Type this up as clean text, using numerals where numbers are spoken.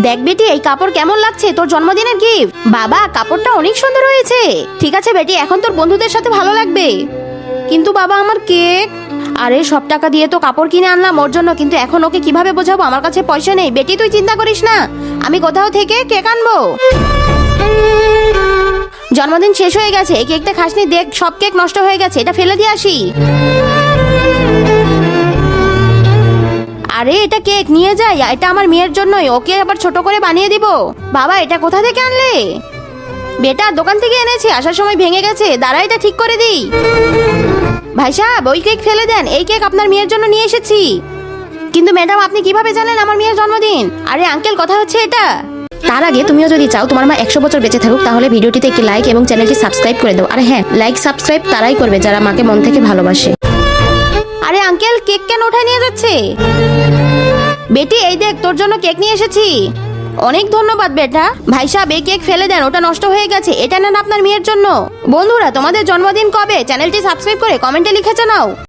দেখ বেটি, এই কাপড় কেমন লাগছে, তোর জন্মদিনের গিফট। বাবা, কাপড়টা অনেক সুন্দর হয়েছে। ঠিক আছে বেটি, এখন তোর বন্ধুদের সাথে ভালো লাগবে। কিন্তু বাবা, আমার কেক। আরে সব টাকা দিয়ে তো কাপড় কিনে আনলাম ওর জন্য, কিন্তু এখন ওকে কিভাবে বোঝাবো আমার কাছে পয়সা নেই। বেটি তুই চিন্তা করিস না, আমি কোথাও থেকে কেক আনবো। জন্মদিন শেষ হয়ে গেছে, এই কেকটা খাসনি, দেখ সব কেক নষ্ট হয়ে গেছে, এটা ফেলে দিয়ে আসি। আরে এটা কেক নিয়ে যাই, এটা আমার মেয়ের জন্যই, ওকে আবার ছোট করে বানিয়ে দিব। বাবা, এটা কোথা থেকে আনলে? বেটা, দোকান থেকে এনেছি, আসার সময় ভেঙে গেছে, দাঁড়া এটা ঠিক করে দিই। ভাই সাহেব, ওই কেক ফেলে দেন, এই কেক আপনার মেয়ের জন্য নিয়ে এসেছি। কিন্তু ম্যাডাম, আপনি কিভাবে জানেন আমার মেয়ের জন্মদিন? আরে আঙ্কেল, কথা হচ্ছে এটা। তার আগে তুমিও যদি চাও তোমার মা 100 বছর বেঁচে থাকুক, তাহলে ভিডিওটিতে একটি লাইক এবং চ্যানেলটি সাবস্ক্রাইব করে দাও। আরে হ্যাঁ, লাইক সাবস্ক্রাইব তারাই করবে যারা মাকে মন থেকে ভালোবাসে। আরে আঙ্কেল, কেক কেন উঠায় নিয়ে যাচ্ছে? বেটি, এই দেখ তোর জন্য কেক নিয়ে এসেছি। অনেক ধন্যবাদ বেটা। ভাই সাহেব, এই কেক ফেলে দেন, ওটা নষ্ট হয়ে গেছে, এটা নেন আপনার মেয়ের জন্য। বন্ধুরা, তোমাদের জন্মদিন কবে? চ্যানেলটি সাবস্ক্রাইব করে কমেন্টে লিখে জানাও।